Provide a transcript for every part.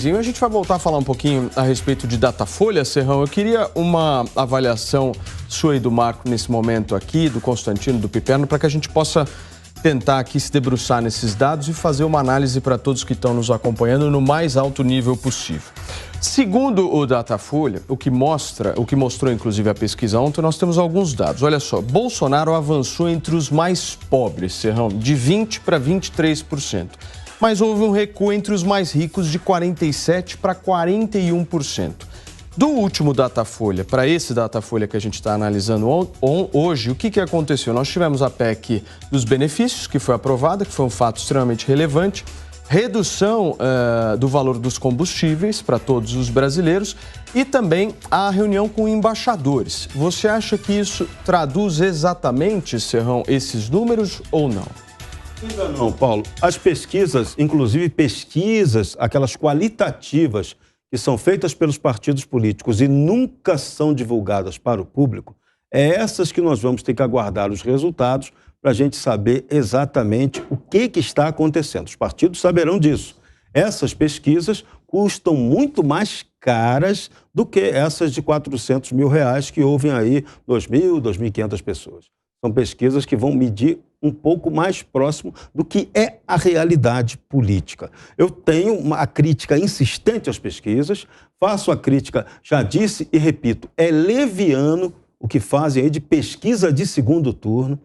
A gente vai voltar a falar um pouquinho a respeito de Datafolha, Serrão. Eu queria uma avaliação sua e do Marco nesse momento aqui, do Constantino, do Piperno, para que a gente possa tentar aqui se debruçar nesses dados e fazer uma análise para todos que estão nos acompanhando no mais alto nível possível. Segundo o Datafolha, o que mostrou inclusive a pesquisa ontem, nós temos alguns dados. Olha só, Bolsonaro avançou entre os mais pobres, Serrão, de 20% para 23%. Mas houve um recuo entre os mais ricos de 47% para 41%. Do último Datafolha para esse Datafolha que a gente está analisando hoje, o que aconteceu? Nós tivemos a PEC dos benefícios, que foi aprovada, que foi um fato extremamente relevante, redução do valor dos combustíveis para todos os brasileiros e também a reunião com embaixadores. Você acha que isso traduz exatamente, Serrão, esses números ou não? Ainda não, Paulo. As pesquisas, inclusive pesquisas, aquelas qualitativas, que são feitas pelos partidos políticos e nunca são divulgadas para o público, é essas que nós vamos ter que aguardar os resultados para a gente saber exatamente o que está acontecendo. Os partidos saberão disso. Essas pesquisas custam muito mais caras do que essas de R$400 mil que ouvem aí 2.000, 2.500 pessoas. São pesquisas que vão medir um pouco mais próximo do que é a realidade política. Eu tenho uma crítica insistente às pesquisas, faço a crítica, já disse e repito, é leviano o que fazem aí de pesquisa de segundo turno.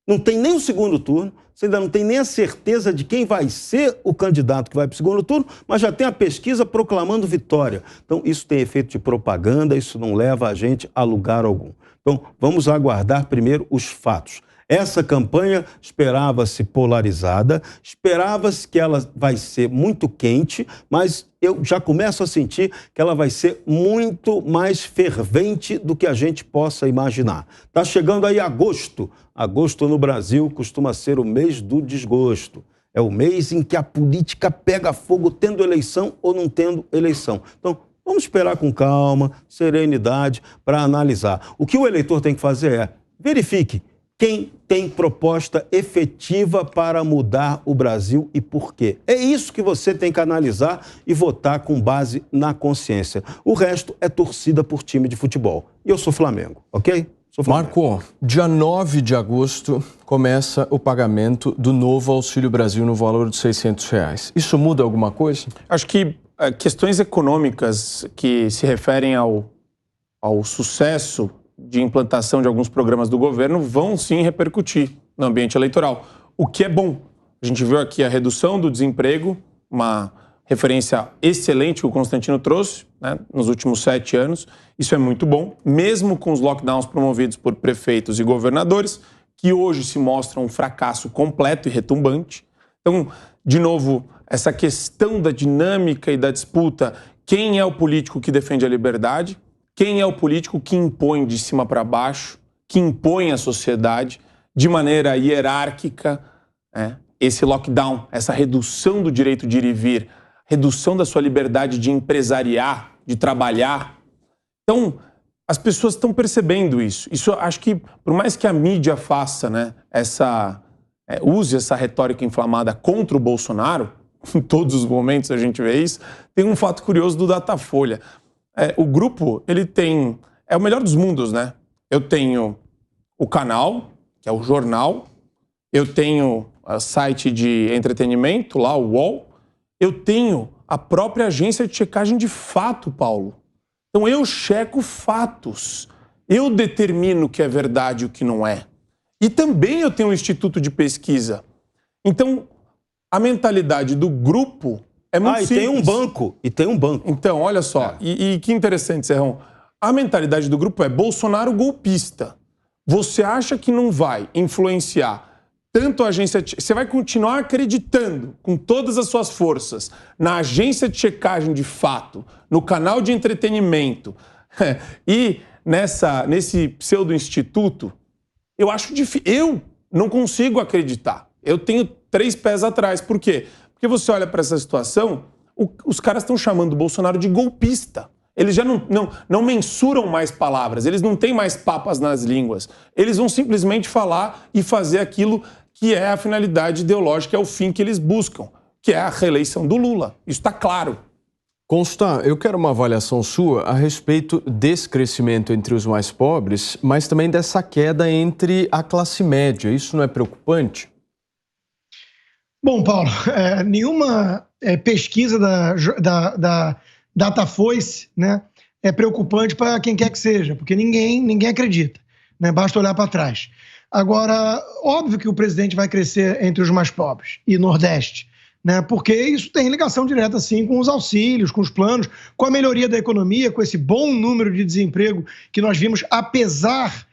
Não tem nem o segundo turno, você ainda não tem nem a certeza de quem vai ser o candidato que vai para o segundo turno, mas já tem a pesquisa proclamando vitória. Então, isso tem efeito de propaganda, isso não leva a gente a lugar algum. Então, vamos aguardar primeiro os fatos. Essa campanha esperava-se polarizada, esperava-se que ela vai ser muito quente, mas eu já começo a sentir que ela vai ser muito mais fervente do que a gente possa imaginar. Está chegando aí agosto. Agosto no Brasil costuma ser o mês do desgosto. É o mês em que a política pega fogo tendo eleição ou não tendo eleição. Então, vamos esperar com calma, serenidade para analisar. O que o eleitor tem que fazer é verifique quem tem proposta efetiva para mudar o Brasil e por quê. É isso que você tem que analisar e votar com base na consciência. O resto é torcida por time de futebol. E eu sou Flamengo, ok? Sou Flamengo. Marco, dia 9 de agosto começa o pagamento do novo Auxílio Brasil no valor de R$600. Isso muda alguma coisa? Acho que questões econômicas que se referem ao sucesso de implantação de alguns programas do governo vão sim repercutir no ambiente eleitoral, o que é bom. A gente viu aqui a redução do desemprego, uma referência excelente que o Constantino trouxe, né, nos últimos 7 anos. Isso é muito bom, mesmo com os lockdowns promovidos por prefeitos e governadores, que hoje se mostram um fracasso completo e retumbante. Então, de novo, essa questão da dinâmica e da disputa, quem é o político que defende a liberdade? Quem é o político que impõe de cima para baixo, que impõe à sociedade de maneira hierárquica, né? Esse lockdown, essa redução do direito de ir e vir, redução da sua liberdade de empresariar, de trabalhar. Então, as pessoas estão percebendo isso. Isso acho que, por mais que a mídia faça, né, use essa retórica inflamada contra o Bolsonaro, em todos os momentos a gente vê isso, tem um fato curioso do Datafolha. O grupo, ele tem... É o melhor dos mundos, né? Eu tenho o canal, que é o jornal. Eu tenho o site de entretenimento, lá, o UOL. Eu tenho a própria agência de checagem de fato, Paulo. Então, eu checo fatos. Eu determino o que é verdade e o que não é. E também eu tenho um instituto de pesquisa. Então, a mentalidade do grupo... É muito simples. E tem um banco. Então, olha só, e que interessante, Serrão. A mentalidade do grupo é Bolsonaro golpista. Você acha que não vai influenciar tanto a agência... Você vai continuar acreditando com todas as suas forças na agência de checagem de fato, no canal de entretenimento e nesse pseudo-instituto? Eu acho difícil. Eu não consigo acreditar. Eu tenho 3 pés atrás. Por quê? Porque você olha para essa situação, os caras estão chamando o Bolsonaro de golpista. Eles já não mensuram mais palavras, eles não têm mais papas nas línguas. Eles vão simplesmente falar e fazer aquilo que é a finalidade ideológica, é o fim que eles buscam, que é a reeleição do Lula. Isso está claro. Constant, eu quero uma avaliação sua a respeito desse crescimento entre os mais pobres, mas também dessa queda entre a classe média. Isso não é preocupante? Bom, Paulo, nenhuma pesquisa da Datafolha, né, é preocupante para quem quer que seja, porque ninguém acredita, né? Basta olhar para trás. Agora, óbvio que o presidente vai crescer entre os mais pobres e Nordeste, né? Porque isso tem ligação direta, sim, com os auxílios, com os planos, com a melhoria da economia, com esse bom número de desemprego que nós vimos, apesar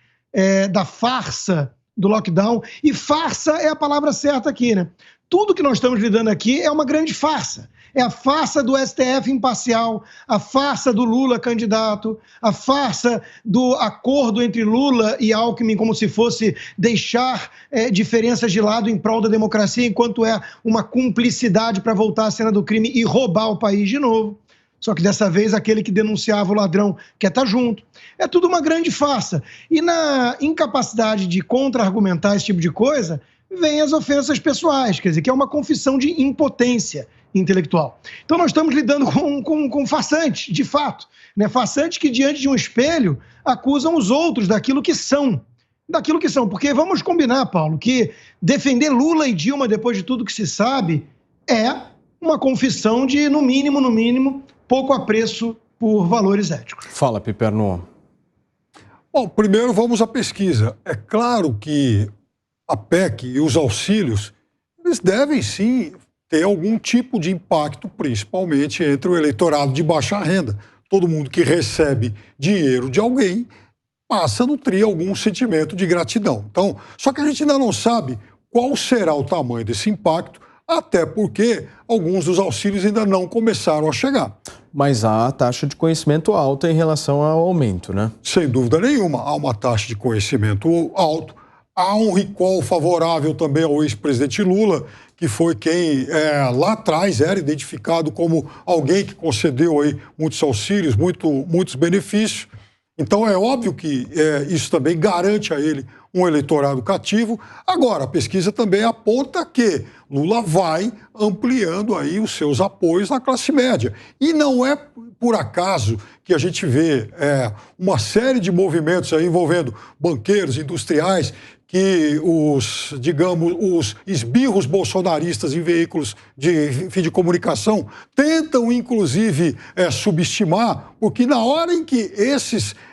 da farsa do lockdown. E farsa é a palavra certa aqui, né? Tudo que nós estamos lidando aqui é uma grande farsa. É a farsa do STF imparcial, a farsa do Lula candidato, a farsa do acordo entre Lula e Alckmin como se fosse deixar diferenças de lado em prol da democracia, enquanto é uma cumplicidade para voltar à cena do crime e roubar o país de novo. Só que dessa vez aquele que denunciava o ladrão quer estar junto. É tudo uma grande farsa. E na incapacidade de contra-argumentar esse tipo de coisa, vem as ofensas pessoais, quer dizer, que é uma confissão de impotência intelectual. Então nós estamos lidando com farsantes, de fato, né? Farsantes que diante de um espelho acusam os outros daquilo que são. Porque vamos combinar, Paulo, que defender Lula e Dilma depois de tudo que se sabe é uma confissão de, no mínimo, pouco apreço por valores éticos. Fala, Piperno. Bom, primeiro vamos à pesquisa. É claro que a PEC e os auxílios, eles devem sim ter algum tipo de impacto, principalmente entre o eleitorado de baixa renda. Todo mundo que recebe dinheiro de alguém passa a nutrir algum sentimento de gratidão. Então, só que a gente ainda não sabe qual será o tamanho desse impacto, até porque alguns dos auxílios ainda não começaram a chegar. Mas há taxa de conhecimento alta em relação ao aumento, né? Sem dúvida nenhuma, há uma taxa de conhecimento alta. Há um recall favorável também ao ex-presidente Lula, que foi quem lá atrás era identificado como alguém que concedeu aí muitos auxílios, muitos benefícios. Então é óbvio que isso também garante a ele um eleitorado cativo. Agora, a pesquisa também aponta que Lula vai ampliando aí os seus apoios na classe média. E não é por acaso que a gente vê uma série de movimentos aí envolvendo banqueiros, industriais, que os esbirros bolsonaristas em veículos de comunicação tentam, inclusive, subestimar, porque na hora em que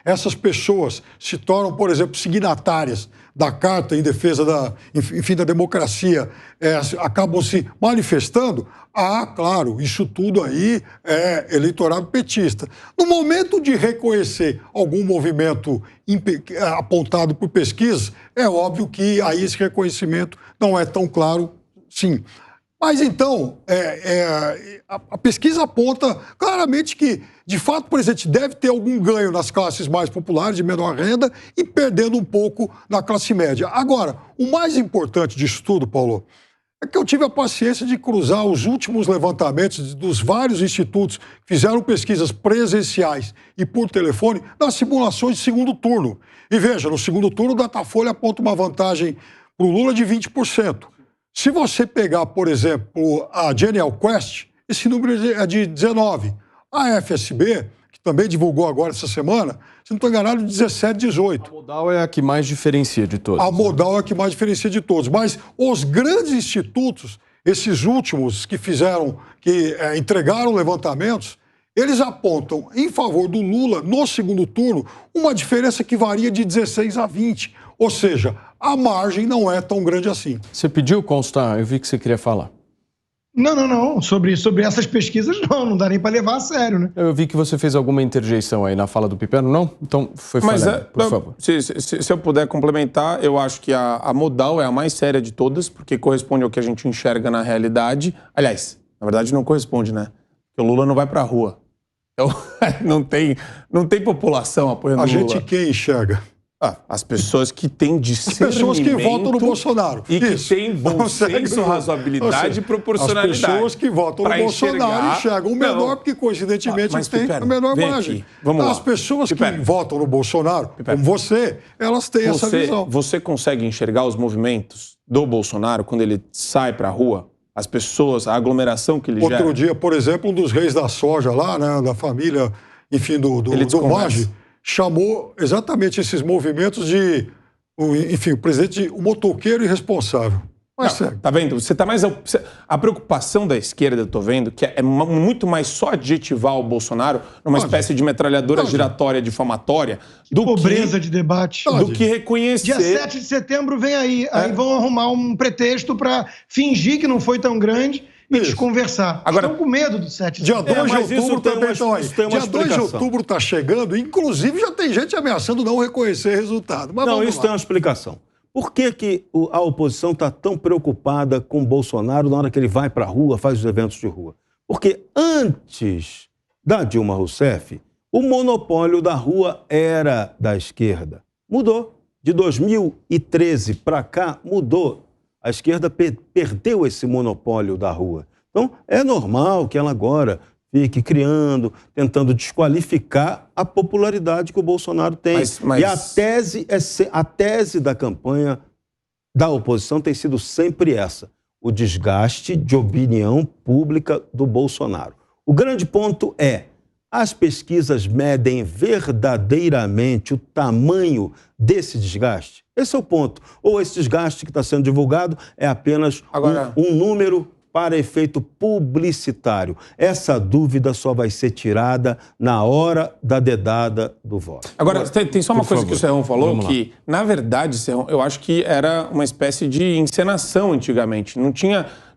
essas pessoas se tornam, por exemplo, signatárias da Carta em defesa da democracia, acabam se manifestando, claro, isso tudo aí é eleitorado petista. No momento de reconhecer algum movimento apontado por pesquisas, é óbvio que aí esse reconhecimento não é tão claro, sim. Mas então, a pesquisa aponta claramente que, de fato, o presidente deve ter algum ganho nas classes mais populares, de menor renda, e perdendo um pouco na classe média. Agora, o mais importante disso tudo, Paulo, é que eu tive a paciência de cruzar os últimos levantamentos dos vários institutos que fizeram pesquisas presenciais e por telefone nas simulações de segundo turno. E veja, no segundo turno, o Datafolha aponta uma vantagem para o Lula de 20%. Se você pegar, por exemplo, a Genial Quest, esse número é de 19%. A FSB, que também divulgou agora essa semana, se não estou enganado, 17%, 18%. A Modal é a que mais diferencia de todos. A Modal é a que mais diferencia de todos. Mas os grandes institutos, esses últimos que entregaram levantamentos, eles apontam em favor do Lula, no segundo turno, uma diferença que varia de 16 a 20. Ou seja, a margem não é tão grande assim. Você pediu, Constant? Eu vi que você queria falar. Não. Sobre essas pesquisas, não dá nem para levar a sério, né? Eu vi que você fez alguma interjeição aí na fala do Piperno, não? Então, foi falando, por favor. Se eu puder complementar, eu acho que a Modal é a mais séria de todas, porque corresponde ao que a gente enxerga na realidade. Aliás, na verdade não corresponde, né? Porque o Lula não vai pra rua. Então, não tem população apoiando o Lula. A gente quem enxerga? As pessoas que têm discernimento... As pessoas que votam no Bolsonaro. E que têm bom senso, razoabilidade e proporcionalidade. As pessoas que votam no Bolsonaro enxergam o menor, porque coincidentemente tem a menor margem. As pessoas que votam no Bolsonaro, como você, elas têm essa visão. Você consegue enxergar os movimentos do Bolsonaro quando ele sai para a rua? as pessoas, a aglomeração que ele gera. Outro dia, por exemplo, um dos reis da soja lá, né, da família, enfim, do Maggi, chamou exatamente esses movimentos de, enfim, o presidente, o motoqueiro irresponsável. Mas não, tá vendo? Você tá mais. A preocupação da esquerda, eu tô vendo, que é muito mais só adjetivar o Bolsonaro numa espécie de metralhadora giratória difamatória do pobreza de debate. Do que reconhecer. Dia 7 de setembro vem aí. Aí vão arrumar um pretexto para fingir que não foi tão grande e desconversar. Agora, estão com medo do 7 de setembro. Dia 2 de outubro também estão aí. Dia 2 de outubro está chegando, inclusive já tem gente ameaçando não reconhecer resultado. Mas não, isso tem uma explicação. Por que a oposição está tão preocupada com o Bolsonaro na hora que ele vai para a rua, faz os eventos de rua? Porque antes da Dilma Rousseff, o monopólio da rua era da esquerda. Mudou. De 2013 para cá, mudou. A esquerda perdeu esse monopólio da rua. Então, é normal que ela agora fique criando, tentando desqualificar a popularidade que o Bolsonaro tem. E a tese da campanha da oposição tem sido sempre essa: o desgaste de opinião pública do Bolsonaro. O grande ponto é: as pesquisas medem verdadeiramente o tamanho desse desgaste? Esse é o ponto. Ou esse desgaste que está sendo divulgado é apenas um número para efeito publicitário? Essa dúvida só vai ser tirada na hora da dedada do voto. Agora, tem só uma coisa que o Serrão falou, que, na verdade, Serrão, eu acho que era uma espécie de encenação antigamente. Não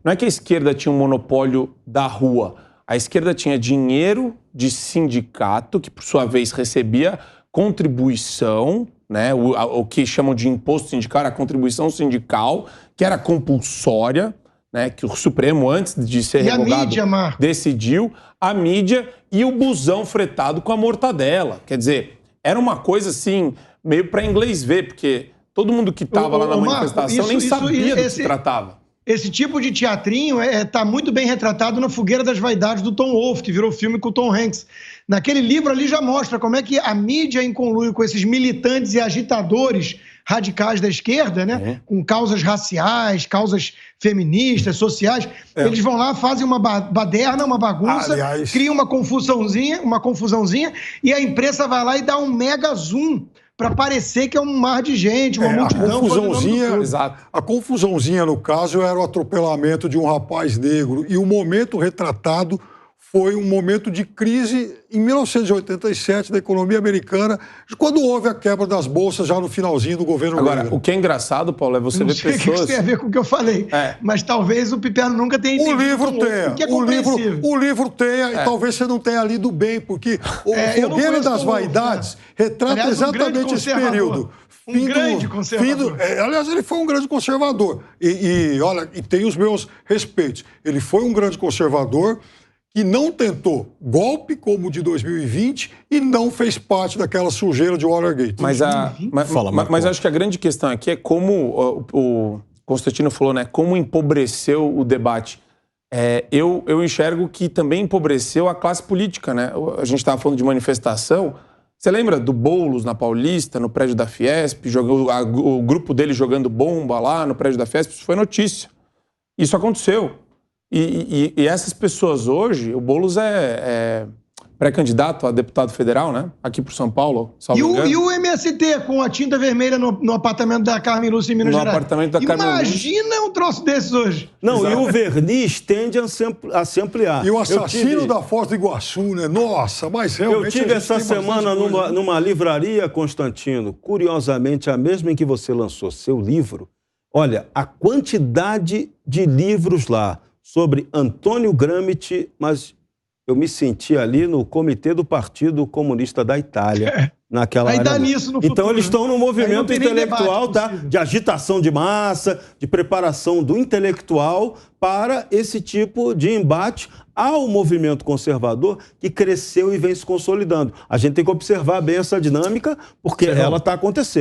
é que a esquerda tinha um monopólio da rua. A esquerda tinha dinheiro de sindicato, que, por sua vez, recebia contribuição, né, o que chamam de imposto sindical, a contribuição sindical, que era compulsória, né, que o Supremo, antes de ser revogado, a mídia, Marco? Decidiu, a mídia e o busão fretado com a mortadela. Quer dizer, era uma coisa assim, meio para inglês ver, porque todo mundo que estava lá na manifestação nem sabia do que se tratava. Esse tipo de teatrinho está muito bem retratado na Fogueira das Vaidades do Tom Wolfe, que virou filme com o Tom Hanks. Naquele livro ali já mostra como é que a mídia, em conluio com esses militantes e agitadores radicais da esquerda, né, com causas raciais, causas feministas, sociais, eles vão lá, fazem uma baderna, uma bagunça, criam uma confusãozinha, e a imprensa vai lá e dá um mega zoom para parecer que é um mar de gente, uma multidão. A confusãozinha, no caso, era o atropelamento de um rapaz negro. E o momento retratado foi um momento de crise em 1987 da economia americana, quando houve a quebra das bolsas já no finalzinho do governo Reagan. Agora, o que é engraçado, Paulo, é você ver pessoas... O que isso tem a ver com o que eu falei, mas talvez o Piperno nunca tenha entendido. O livro tenha, o livro tenha, e talvez você não tenha lido bem, porque o Fogueira das Vaidades retrata exatamente esse período. Um grande conservador. Aliás, ele foi um grande conservador. Olha, e tem os meus respeitos. Ele foi um grande conservador que não tentou golpe como o de 2020 e não fez parte daquela sujeira de Watergate. Mas acho que a grande questão aqui é como o Constantino falou, né? Como empobreceu o debate. Eu enxergo que também empobreceu a classe política, né? A gente estava falando de manifestação. Você lembra do Boulos na Paulista, no prédio da Fiesp, o grupo dele jogando bomba lá no prédio da Fiesp? Isso foi notícia. Isso aconteceu. E essas pessoas hoje, o Boulos é pré-candidato a deputado federal, né? Aqui por São Paulo. E o MST com a tinta vermelha no apartamento da Carmen Lúcia em Minas Gerais. Apartamento da Carmen Lúcia. Imagina um troço desses hoje. Não, e o verniz tende a se ampliar. E o assassino da Foz do Iguaçu, né? Nossa, mas realmente... Eu tive essa semana numa livraria, Constantino, curiosamente, a mesma em que você lançou seu livro. Olha, a quantidade de livros lá sobre Antônio Gramsci, mas eu me senti ali no comitê do Partido Comunista da Itália, naquela área. Dá nisso no futuro, então eles estão num movimento intelectual, tá? De agitação de massa, de preparação do intelectual para esse tipo de embate ao movimento conservador que cresceu e vem se consolidando. A gente tem que observar bem essa dinâmica, porque ela está acontecendo.